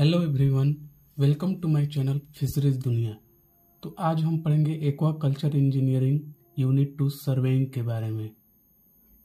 Hello everyone, welcome to my channel fisheries दुनिया। तो आज हम पढ़ेंगे aqua culture engineering unit 2 surveying के बारे में।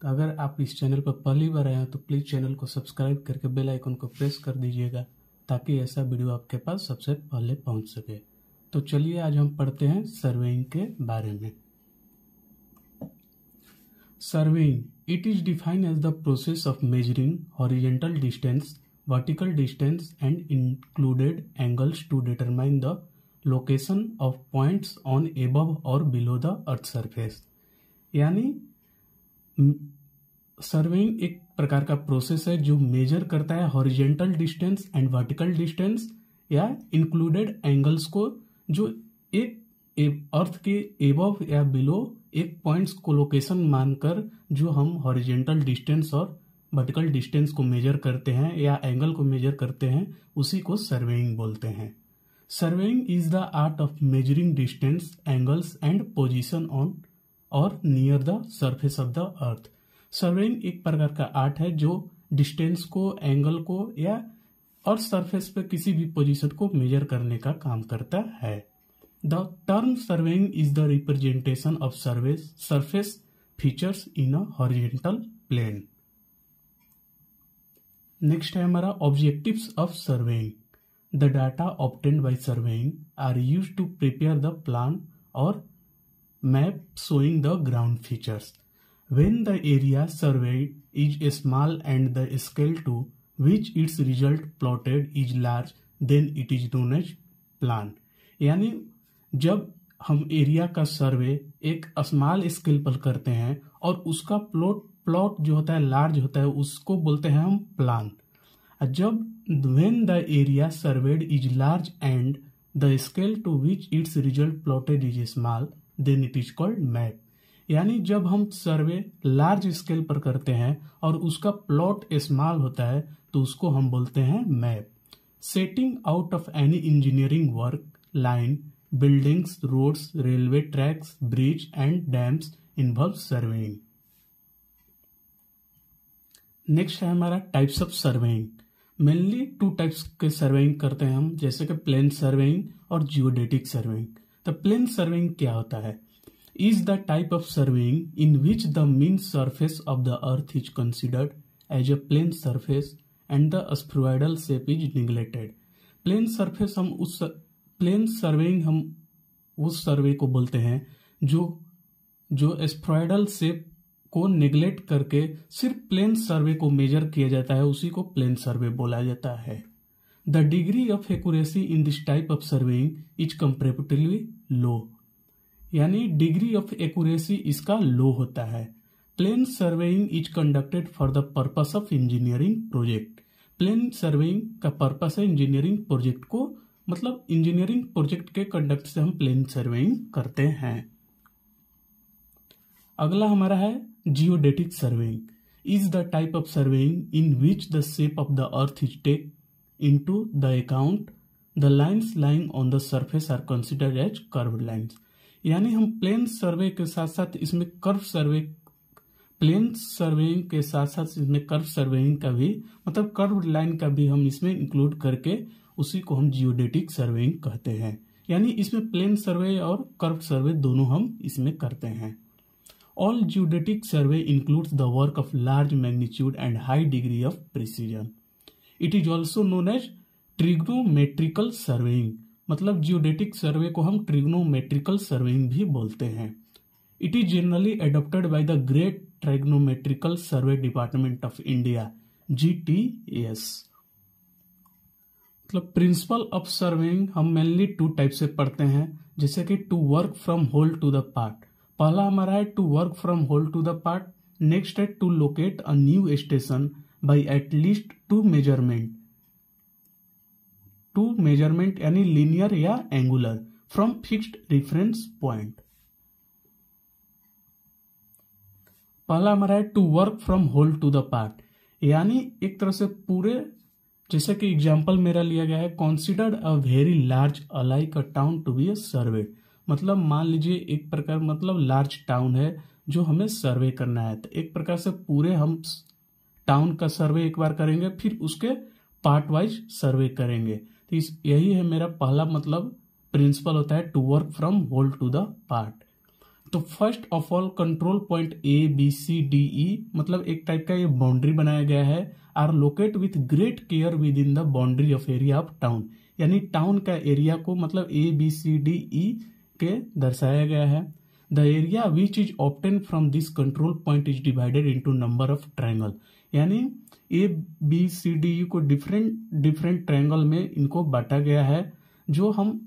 तो अगर आप इस चैनल पर पहली बार आए हैं तो प्लीज़ चैनल को सब्सक्राइब करके बेल आइकन को प्रेस कर दीजिएगा ताकि ऐसा वीडियो आपके पास सबसे पहले पहुंच सके। तो चलिए आज हम पढ़ते हैं सर्वेइंग के बारे में। Surveying it is defined as the process of measuring horizontal distance, vertical distance and included angles to determine the location of points on above or below the earth surface। यानी सर्वेइंग एक प्रकार का process है जो major करता है horizontal distance and vertical distance या included angles को जो एक अर्थ के एबव या बिलो एक पॉइंट्स को लोकेशन मानकर जो हम हॉरिजेंटल डिस्टेंस और वर्टिकल डिस्टेंस को मेजर करते हैं या एंगल को मेजर करते हैं, उसी को सर्वेइंग बोलते हैं। Surveying is the art of measuring distance, angles and position on or near the surface of the earth. Surveying एक प्रकार का आर्ट है जो डिस्टेंस को, एंगल को या और सरफेस पे किसी भी पोजीशन को मेजर करने का काम करता है। The term surveying is the representation of surface features in a horizontal plane. Next है हमारा objectives of surveying. The data obtained by surveying are used to prepare the plan और map showing the ground features. When the area surveyed is small and the scale to which its result plotted is large, then it is known as plan. यानी जब हम area का सर्वे एक small scale पर करते हैं और उसका प्लॉट जो होता है लार्ज होता है, उसको बोलते हैं हम प्लान। जब when the area surveyed is large and the scale to which its result plotted is small, then it is called map. यानी जब हम सर्वे लार्ज स्केल पर करते हैं और उसका प्लॉट स्मॉल होता है तो उसको हम बोलते हैं map. Setting out of any engineering work, line, buildings, roads, railway tracks, bridge and dams involve surveying. Next है हमारा types of surveying. Mainly 2 types के सर्वेइंग करते हैं हम, जैसे कि प्लेन सर्वेइंग और जियोडेटिक सर्वेइंग। तो प्लेन सर्वेइंग क्या होता है? Is the type of surveying in which the mean surface of the earth is considered as a plane surface and the spheroidal shape is neglected. Plane surface हम उस सर्वे को बोलते हैं जो स्फेरॉइडल शेप को नेग्लेक्ट करके सिर्फ प्लेन सर्वे को मेजर किया जाता है, उसी को प्लेन सर्वे बोला जाता है। The degree of accuracy in this type of surveying is comparatively low. यानी डिग्री ऑफ एक्यूरेसी इसका लो होता है। Plane surveying is conducted for the purpose of engineering project. Plane surveying का पर्पस है इंजीनियरिंग प्रोजेक्ट को, मतलब engineering project के conduct से हम प्लेन सर्वेइंग करते हैं। अगला हमारा है geodetic surveying. Is the type of surveying in which the shape of the earth is take into the account, the lines lying on the surface are considered as curved lines. यानी हम plane सर्वे के साथ साथ इसमें curve surveying का भी, मतलब curved line का भी हम इसमें इंक्लूड करके उसी को हम जियोडेटिक सर्वेइंग कहते हैं। यानी इसमें प्लेन सर्वे और कर्व सर्वे दोनों हम इसमें करते हैं। All geodetic survey includes the work of large magnitude and high degree of precision. It is also known as trigonometrical surveying। मतलब जियोडेटिक सर्वे को हम ट्रिग्नोमेट्रिकल सर्वेइंग भी बोलते हैं। It is generally adopted by the Great Trigonometrical Survey Department of India, GTS। मतलब principle of surveying हम mainly 2 type से पढ़ते हैं, जैसे कि to work from whole to the part. पहला हमारा है to work from whole to the part. Next है to locate a new station by at least 2 measurement यानी लीनियर या angular from fixed reference point. पहला हमारा है to work from whole to the part, यानी एक तरह से पूरे, जैसे कि एग्जाम्पल मेरा लिया गया है, considered a very large alike a town to be a survey. मतलब मान लीजिए एक प्रकार, मतलब लार्ज टाउन है जो हमें सर्वे करना है, तो एक प्रकार से पूरे हम टाउन का सर्वे एक बार करेंगे, फिर उसके पार्ट वाइज सर्वे करेंगे। तो यही है मेरा पहला मतलब प्रिंसिपल होता है to work from whole to the part. तो first of all control point ABCDE मतलब एक टाइप का ये बाउंड्री बनाया गया है, are locate with great care within the boundary of area of town, यानी टाउन का एरिया को मतलब ABCDE के दर्शाया गया है। The area which is obtain from this control point is divided into number of triangle, यानी ABCDE को डिफरेंट ट्रायंगल में इनको बांटा गया है, जो हम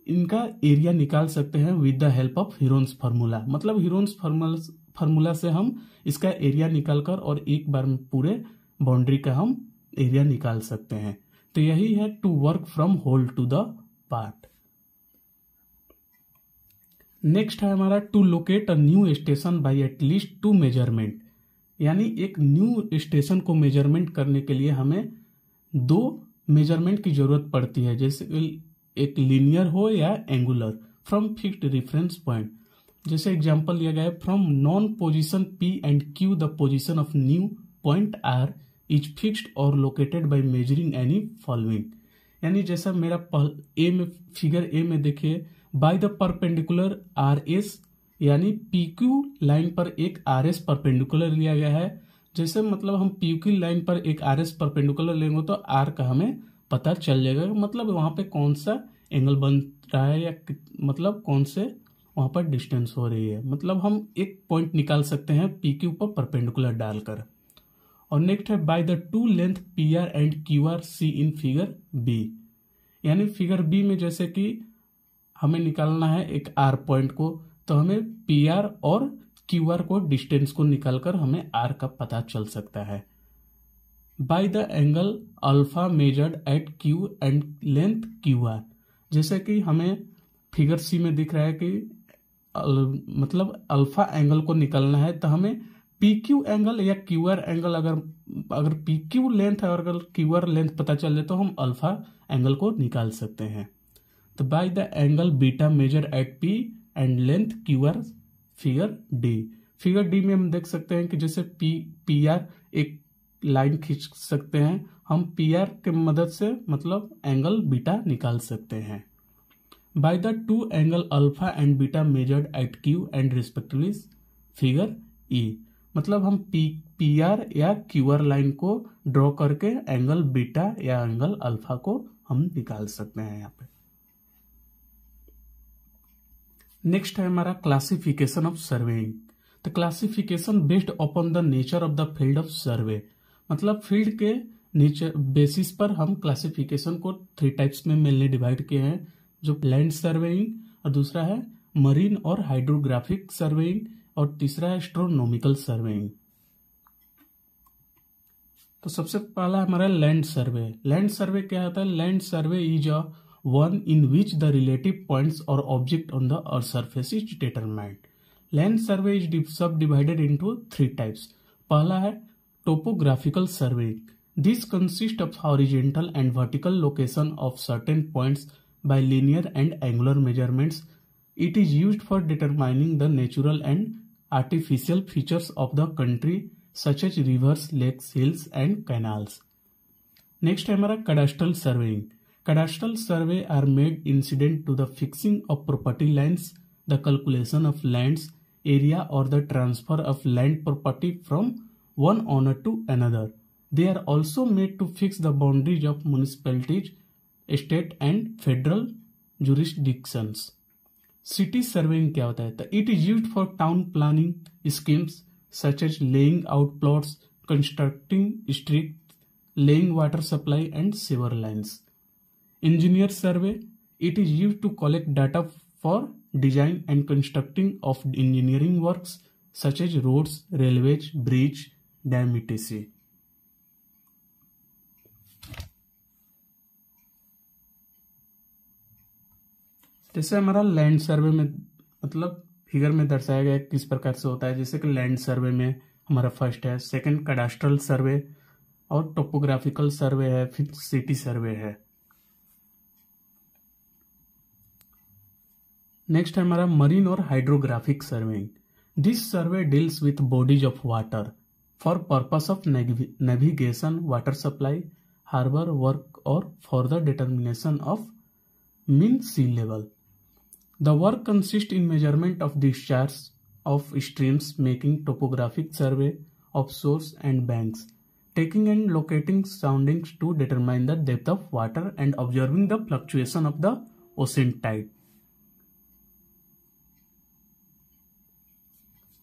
इनका एरिया निकाल सकते हैं with the help of Heron's formula. मतलब हीरोन्स फार्मूला से हम इसका एरिया निकालकर और एक बार में पूरे बाउंड्री का हम एरिया निकाल सकते हैं। तो यही है to work from whole to the part. Next है हमारा to locate a new station by at least 2 measurement, यानी एक न्यू स्टेशन को मेजरमेंट करने के लिए हमें 2 मेजरमेंट की जरूरत पड़ती है, जैसे एक लीनियर हो या angular, from fixed reference point. जैसे एग्जांपल दिया गया है, from known position P and Q the position of new point R is fixed और located by measuring any following, यानी जैसा मेरा फिगर ए में देखिए, बाय द परपेंडिकुलर RS, यानी PQ लाइन पर एक RS परपेंडिकुलर लिया गया है। जैसे मतलब हम PQ लाइन पर एक RS परपेंडिकुलर लेंगे तो R का हमें पता चल जाएगा, मतलब वहां पे कौन सा एंगल बन रहा है या मतलब कौन से वहां पर डिस्टेंस हो रही है। मतलब हम एक पॉइंट निकाल सकते हैं PQ पर परपेंडिकुलर डालकर। और नेक्स्ट है by the 2 length PR and QR see in figure B, यानी फिगर B में जैसे कि हमें निकालना है एक R पॉइंट को, तो हमें PR और QR को डिस्टेंस को निकालकर हमें R का पता चल सकता है। By the angle alpha measured eight Q and length QR, जैसे कि हमें फिगर C में दिख रहा है कि मतलब अल्फा एंगल को निकालना है, तो हमें PQ एंगल या QR एंगल अगर PQ लेंथ है और अगर QR लेंथ पता चल जाए तो हम अल्फा एंगल को निकाल सकते हैं। तो by the angle beta measure at P and length QR figure D। Figure D में हम देख सकते हैं कि जैसे PR एक लाइन खींच सकते हैं हम, PR के मदद से मतलब एंगल बीटा निकाल सकते हैं। Bye the 2 angle alpha and beta measured eight Q and respectively figure E, मतलब हम PR या QR लाइन को ड्रॉ करके एंगल बीटा या एंगल अल्फा को हम निकाल सकते हैं यहाँ पे। नेक्स्ट है हमारा classification of surveying. The classification based upon the nature of the field of सर्वे, मतलब फील्ड के नेचर बेसिस पर हम क्लासिफिकेशन को 3 टाइप्स में मेनली डिवाइड किए हैं, जो लैंड सर्वेइंग, और दूसरा है मरीन और हाइड्रोग्राफिक सर्वेइंग, और तीसरा है एस्ट्रोनॉमिकल सर्वेइंग। तो सबसे पहला हमारा लैंड सर्वे। लैंड सर्वे क्या होता है? Land survey is a one in which the relative points और object on the earth surface is determined. Land survey is subdivided into 3 types. पहला है topographical survey. This consist of horizontal and vertical location of certain points by linear and angular measurements. It is used for determining the natural and artificial features of the country such as rivers, lakes, hills and canals. Next है हमारा cadastral surveying. Cadastral survey are made incident to the fixing of property lines, the calculation of lands area or the transfer of land property from one owner to another. They are also made to fix the boundaries of municipalities, state and federal jurisdictions. City surveying क्या होता है? तो it is used for town planning schemes such as laying out plots, constructing street, laying water supply and sewer lines. Engineer survey, it is used to collect data for design and constructing of engineering works such as roads, railways, bridge, dam etc. जैसे हमारा land survey में मतलब figure में दर्शाया गया किस प्रकार से होता है, जैसे कि लैंड सर्वे में हमारा फर्स्ट है, सेकंड कैडास्ट्रल सर्वे और टोपोग्राफिकल सर्वे है, फिर सिटी सर्वे है। नेक्स्ट है हमारा मरीन और hydrographic surveying. This survey deals with bodies of water for purpose of navigation, water supply, harbor work or for the determination of mean sea level. The work consists in measurement of discharge of streams, making topographic survey of shores and banks, taking and locating soundings to determine the depth of water and observing the fluctuation of the ocean tide.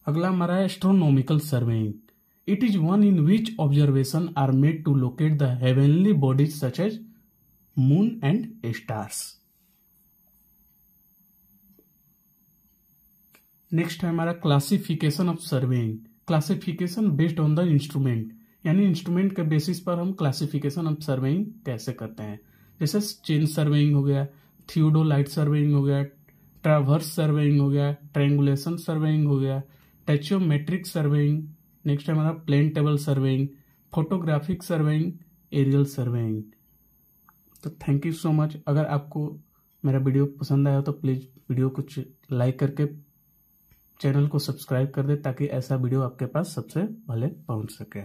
अगला हमारा है astronomical surveying. It is one in which observation are made to locate the heavenly bodies such as moon and stars. Next है हमारा classification of surveying. Classification based on the instrument, यानी instrument के basis पर हम classification of surveying कैसे करते हैं. जैसे चेन सर्वेइंग हो गया, थियोडोलाइट सर्वेइंग हो गया, ट्रावर्स सर्वेइंग हो गया, ट्रायंगुलेशन सर्वेइंग हो गया, टेचियोमेट्रिक सर्वेइंग. नेक्स्ट है हमारा plane table surveying, photographic surveying, aerial surveying. तो थैंक यू सो मच. अगर आपको मेरा वीडियो पसंद आया तो प्लीज़ वीडियो को लाइक करके चैनल को सब्सक्राइब कर दे ताकि ऐसा वीडियो आपके पास सबसे पहले पहुंच सके.